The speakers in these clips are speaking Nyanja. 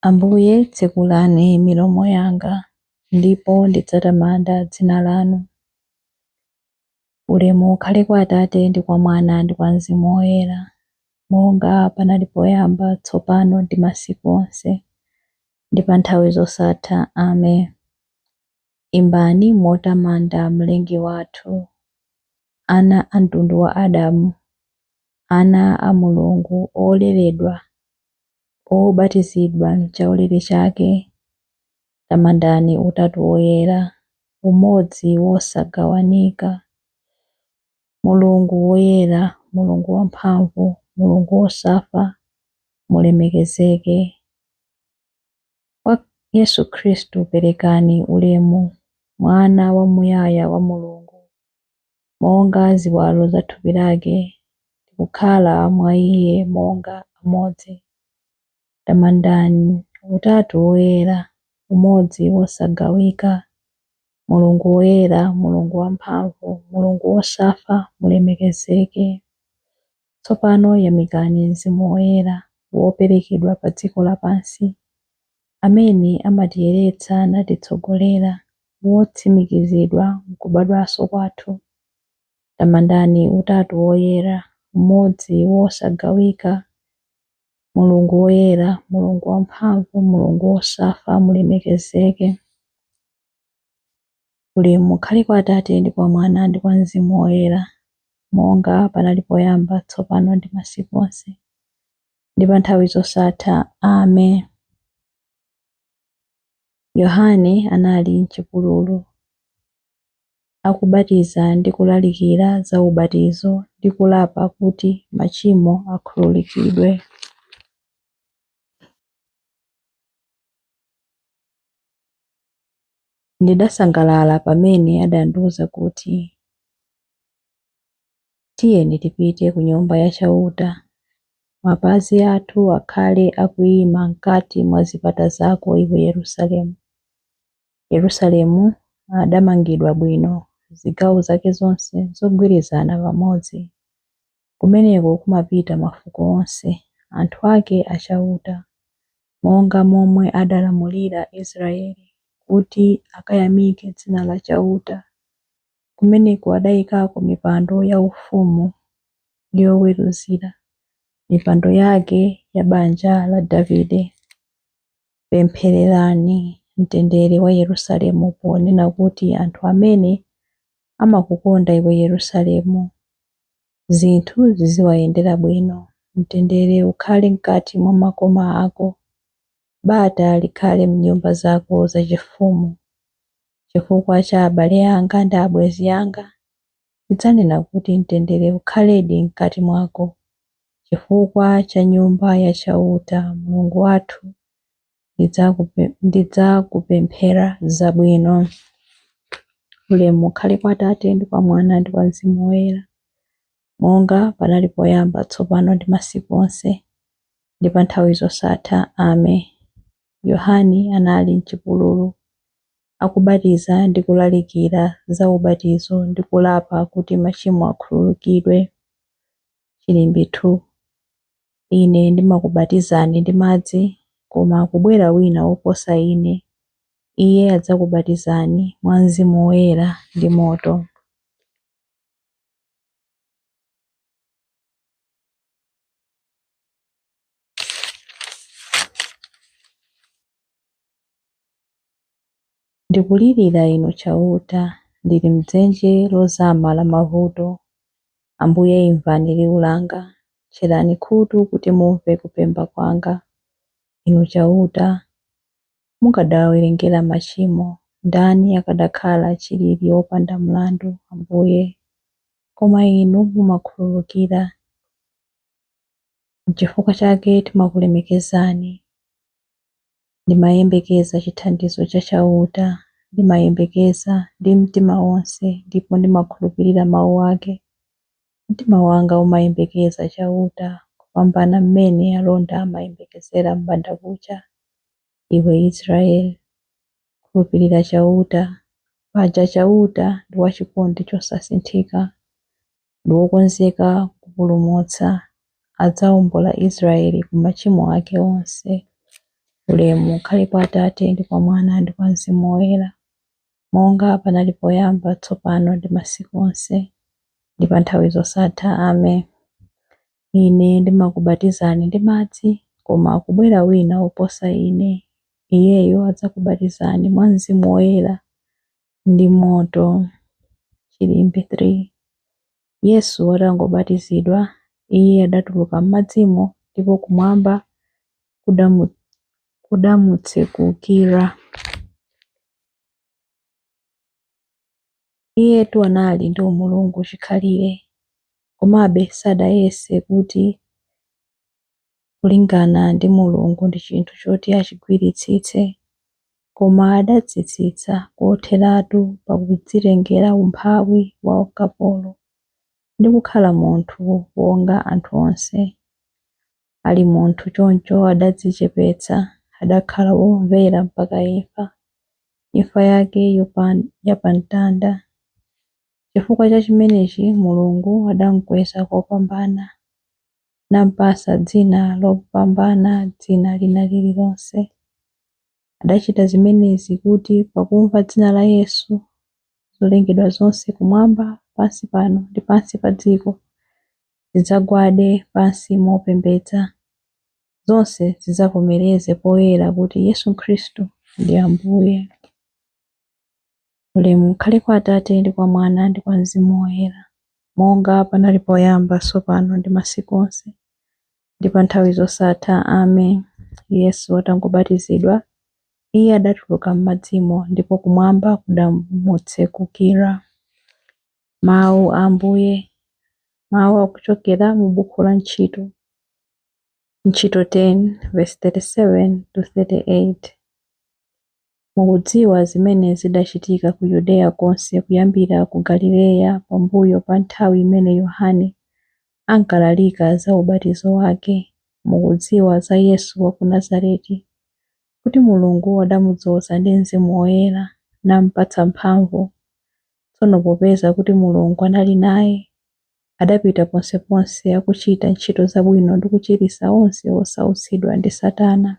Ambuye tsekulani milomo yanga, ndipo ndidzatamanda dzina lanu. Ulemu ukhale kwa Atate ndi kwa Mwana ndi kwa Mzimu Woyera, monga panali poyamba, tsopano ndi masiku onse, ndi pa nthawi zosatha. Amen. Imbani motamanda Mlengi wathu, ana a mtundu wa Adamu, ana a Mulungu oleredwa, obatizidwa m'chaulere chake. Tamandani Utatu Woyera, umodzi wosagawanika, Mulungu woyera, Mulungu wamphamvu, Mulungu wosafa, mulemekezeke. Kwa Yesu Khristu perekani ulemu, Mwana wamuyaya wa Mulungu, monga ziwalo za thupi lake, tikukhala mwa Iye monga amodzi. Tamandani Utatu Woyera, umodzi wosagawika, Mulungu woyera, Mulungu wamphamvu, Mulungu wosafa, mulemekezeke. Tsopano yamikani Mzimu Woyera, woperekedwa pa dziko lapansi, amene amatiyeretsa natitsogolera, wotsimikizidwa m'kubadwanso kwathu. Tamandani Utatu Woyera, umodzi wosagawika, Mulungu woyera, Mulungu wamphamvu, Mulungu wosafa, mulemekezeke. Ulemu ukhale kwa Atate ndi kwa Mwana ndi kwa Mzimu Woyera, monga panali poyamba, tsopano ndi masiku onse, ndi pa nthawi zosatha. Amen. Yohane anali m'chipululu, akubatiza ndi kulalikira za ubatizo ndi kulapa kuti machimo akhululukidwe. Ndidasangalala pamene adandiwuza kuti tiyeni tipite ku nyumba ya chauta, mapazi athu akhale akuyima mkati mwa zipata zako iwe Yerusalemu. Yerusalemu adamangidwa bwino, zigawo zake zonse zogwirizana pamodzi. Kumeneko kumapita mafuko onse, anthu ake achauta, monga momwe adalamulira Israeli kuti akayamike dzina la chauta. Kumeneko adayikako mipando yaufumu ndi yoweruzira, mipando yake ya banja la Davide. Pemphererani mtendere wa Yerusalemu ponena kuti anthu amene amakukonda iwe Yerusalemu, zinthu ziziwayendera bwino. Mtendere ukhale mkati mwa makoma ako, bata likhale m'nyumba zako zachifumu. Chifukwa cha abale anga ndi abwenzi anga, ndidzanena kuti mtendere ukhaledi mkati mwako. Chifukwa cha nyumba ya chauta Mulungu wathu, ndidzakupemphera zabwino. Ulemu ukhale kwa Atate ndi kwa Mwana ndi kwa Mzimu Woyera, monga panali poyamba, tsopano ndi masiku onse, ndi pa nthawi zosatha. Amen. Yohane anali m'chipululu, akubatiza ndi kulalikira za ubatizo ndi kulapa kuti machimo akhululukidwe. Chilimbi 2. Ine ndimakubatizani ndi madzi, koma akubwera wina woposa ine, iye adzakubatizani mwa Mzimu Woyera ndi moto. Ndikulirira inu chauta, ndili mdzenje lozama la mavuto. Ambuye imvani liwu langa, tcherani khutu kuti mumve kupempha kwanga. Inu chauta, mukadawerengera machimo, ndani akadakhala chilili wopanda mlandu. Ambuye, koma inu mumakhululukira. N'chifukwa chake timakulemekezani. Ndimayembekeza chithandizo cha chauta, ndimayembekeza ndi mtima wonse, ndipo ndimakhulupirira mawu ake. Mtima wanga umayembekeza chauta, kupambana mmene alonda amayembekezera m'bandakucha. Iwe Israeli, khulupirira chauta, paja chauta ndi wachikondi chosasinthika, ndi wokonzeka kupulumutsa, adzawombola Israeli ku machimo ake onse. Ulemu ukhale kwa Atate ndi kwa Mwana ndi kwa Mzimu Woyera, monga panali poyamba, tsopano ndi masiku onse, ndi pa nthawi zosatha. Amen. Ine ndimakubatizani ndi madzi, koma akubwera wina woposa ine, iyeyo adzakubatizani mwa Mzimu Woyera ndi moto. Chilimbi 3. Yesu atangobatizidwa, iye adatuluka m'madzimo, ndipo kumwamba kudamutsekukira. Iyetu anali ndi umulungu chikhalire, komabe sadayese kuti kulingana ndi Mulungu ndi chinthu choti achigwiritsitse, koma adatsitsitsa kotheratu pakudzitengera umphawi wa ukapolo ndi kukhala munthu wonga anthu onse. Ali munthu choncho adadzichepetsa, adakhala womvera mpaka imfa, imfa yake yapamtanda. Chifukwa cha chimenechi Mulungu adamukweza kopambana, nampasa dzina lopambana dzina lina lililonse. Adachita zimenezi kuti pakumva dzina la Yesu, zolengedwa zonse kumwamba, pansi pano ndi pansi pa dziko zidzagwade pansi mopembedza, zonse zidzavomereze poyera kuti Yesu Khristu ndi Ambuye. Ulemu ukhale kwa Atate ndi kwa Mwana ndi kwa Mzimu Woyera, monga panali poyamba, tsopano ndi masiku onse, ndi pa nthawi zosatha. Amen. Yesu atangobatizidwa, iye adatuluka m'madzimo, ndipo kumwamba kudamutsekukira. Mawu a Ambuye. Mawu akuchokera mu buku la Ntchito 10:37-38. Mukudziwa zimene zidachitika ku Yudeya konse kuyambira ku Galileya pambuyo pa nthawi imene Yohane ankalalika za ubatizo wake. Mukudziwa za Yesu wa ku Nazareti, kuti Mulungu adamudzoza ndi Mzimu Woyera nampatsa mphamvu. Tsono popeza kuti Mulungu anali naye, adapita ponseponse akuchita ntchito zabwino ndi kuchiritsa onse osautsidwa ndi Satana.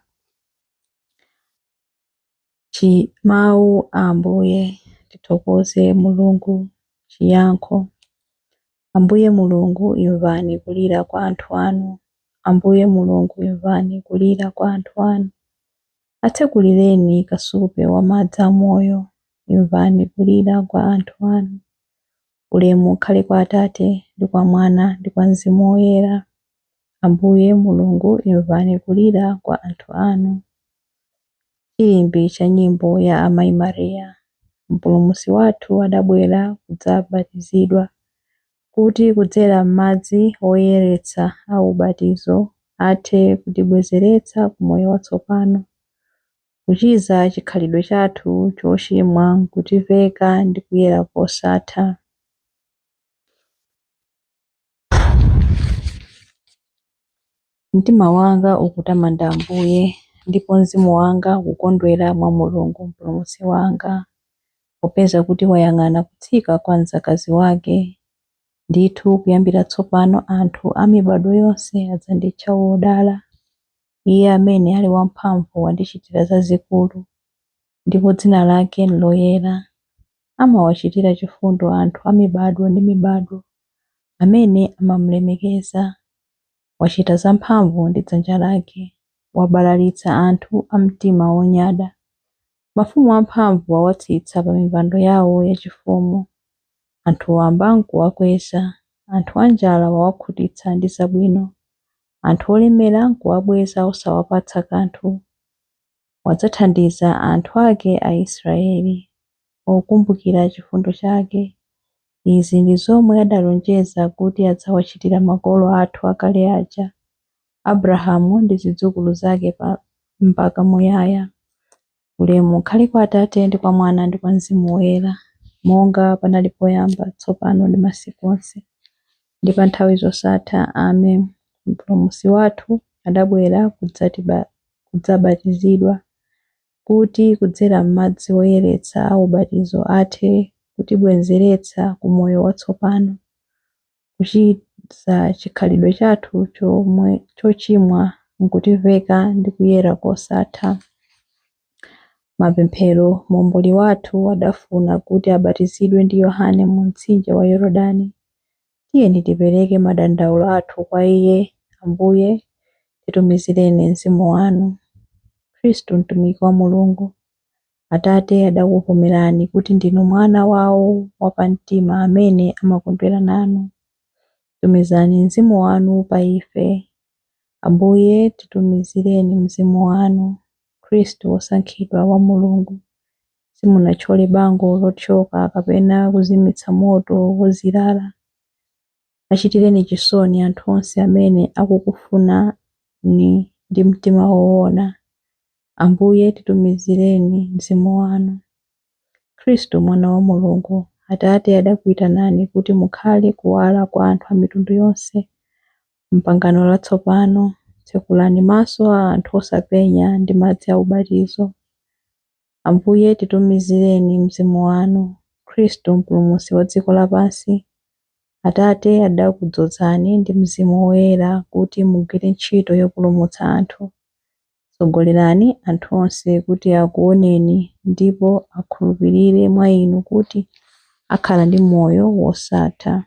Mawu a Ambuye. Tithokoze Mulungu. Chiyankho. Ambuye Mulungu, imvani kulira kwa anthu anu. Ambuye Mulungu, imvani kulira kwa anthu anu. Atsekulireni kasupe wa madzi amoyo, imvani kulira kwa anthu anu. Ulemu ukhale kwa Atate ndi kwa Mwana ndi kwa Mzimu Woyera. Ambuye Mulungu, imvani kulira kwa anthu anu. Chilimbi cha nyimbo ya Amayi Mariya. Mpulumutsi wathu adabwera kudzabatizidwa, kuti kudzera m'madzi oyeretsa a ubatizo athe kutibwezeretsa ku moyo watsopano, kuchiza chikhalidwe chathu chochimwa, nkutiveka ndi kuyera kosatha. Mtima wanga ukutamanda Ambuye, ndipo mzimu wanga ukukondwera mwa Mulungu mpulumutsi wanga, popeza kuti wayang'ana kutsika kwa mdzakazi wake. Ndithu kuyambira tsopano anthu a mibado yonse adzanditcha wodala. Iye amene ali wamphamvu wandichitira zazikulu, ndipo dzina lake ndiloyera. Amawachitira chifundo anthu a mibado ndi mibado, amene amamulemekeza. Wachita zamphamvu ndi dzanja lake, wabalalitsa anthu a mtima wonyada. Mafumu amphamvu wawatsitsa pa mipando yawo yachifumu. Anthu wamba nkuwakweza, anthu anjala wawakhutitsa ndi zabwino. Anthu olemera nkuwabweza osawapatsa kanthu. Wadzathandiza anthu ake a Israeli, okumbukira chifundo chake. Izi ndi zomwe adalonjeza kuti adzawachitira makolo athu akale aja, Abrahamu ndi zidzukulu zake mpaka muyaya. Ulemu ukhale kwa Atate ndi kwa Mwana ndi kwa Mzimu Woyera, monga panali poyamba, tsopano ndi masiku onse, ndi pa nthawi zosatha. Amen. Mpulumutsi wathu adabwera kudzabatizidwa, kuti kudzera m'madzi oyeretsa a ubatizo athe kutibwezeretsa ku moyo watsopano, kuchiza chikhalidwe chathu chochimwa, nkutiveka ndi kuyera kosatha. Mapemphero. Momboli wathu adafuna kuti abatizidwe ndi Yohane mu mtsinje wa Yorodani. Tiyeni tipereke madandaulo athu kwa iye. Ambuye, titumizireni mzimu wanu. Khristu mtumiki wa Mulungu, Atate adakuvomerani kuti ndinu mwana wawo wapamtima amene amakondwera nanu. Tumizani mzimu wanu pa ife. Ambuye, titumizireni mzimu wanu. Khristu wosankhidwa wa Mulungu, simunathyole bango lothyoka kapena kuzimitsa moto wozilala. Achitireni chisoni anthu onse amene akukufunani ndi mtima woona. Ambuye, titumizireni mzimu wanu. Khristu mwana wa Mulungu, Atate adakuyitanani kuti mukhale kuwala kwa anthu a mitundu yonse. Mpangano latsopano, tsekulani maso a anthu osapenya ndi madzi a ubatizo. Ambuye, titumizireni mzimu wanu. Khristu mpulumutsi wa dziko lapansi, Atate adakudzozani ndi mzimu woyera kuti mugwire ntchito yopulumutsa anthu. Tsogolerani anthu onse kuti akuoneni ndipo akhulupirire mwa inu kuti akhala ndi moyo wosatha.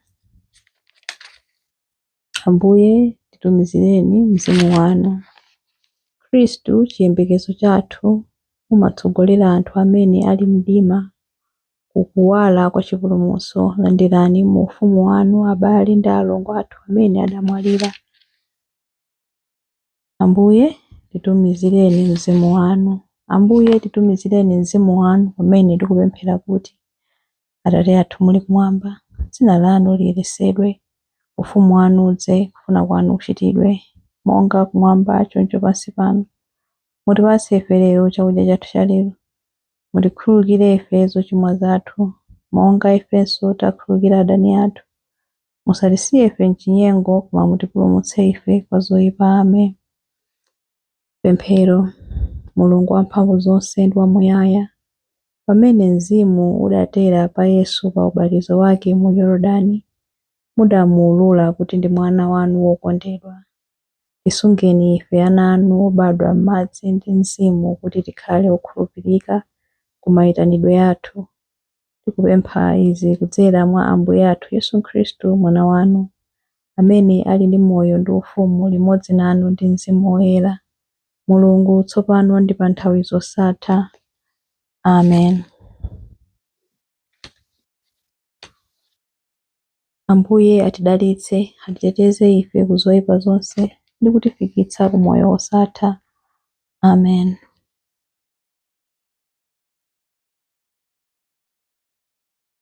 Ambuye, titumizireni mzimu wanu. Khristu chiyembekezo chathu, mumatsogolera anthu amene ali mdima kukuwala kwa chipulumutso. Landirani mu ufumu wanu abale ndi alongo athu amene adamwalira. Ambuye, titumizireni mzimu wanu. Ambuye, titumizireni mzimu wanu pamene tikupemphera kuti: Atate athu muli kumwamba, dzina lanu liyeretsedwe, ufumu wanu udze, kufuna kwanu kuchitidwe monga kumwamba choncho pansi pano. Mutipatse ife lero chakudya chathu cha lero. Mutikhululukire ife zochimwa zathu, monga ifenso takhululukira adani athu. Musatisiye ife mchinyengo, koma mutipulumutse ife kwa zoyipa. Amen. Pemphero. Mulungu wamphamvu zonse ndi wamuyaya, pamene mzimu udatera pa Yesu pa ubatizo wake mu Yorodani, mudamuulula kuti ndi mwana wanu wokondedwa. Tisungeni ife ana anu obadwa m'madzi ndi mzimu kuti tikhale okhulupirika ku mayitanidwe athu. Tikupempha izi kudzera mwa Ambuye athu Yesu Khristu mwana wanu, amene ali ndi moyo ndi ufumu limodzi nanu ndi mzimu woyera, Mulungu tsopano ndi pa nthawi zosatha. Amen. Ambuye atidalitse, atiteteze ife ku zoyipa zonse ndi kutifikitsa ku moyo wosatha. Amen.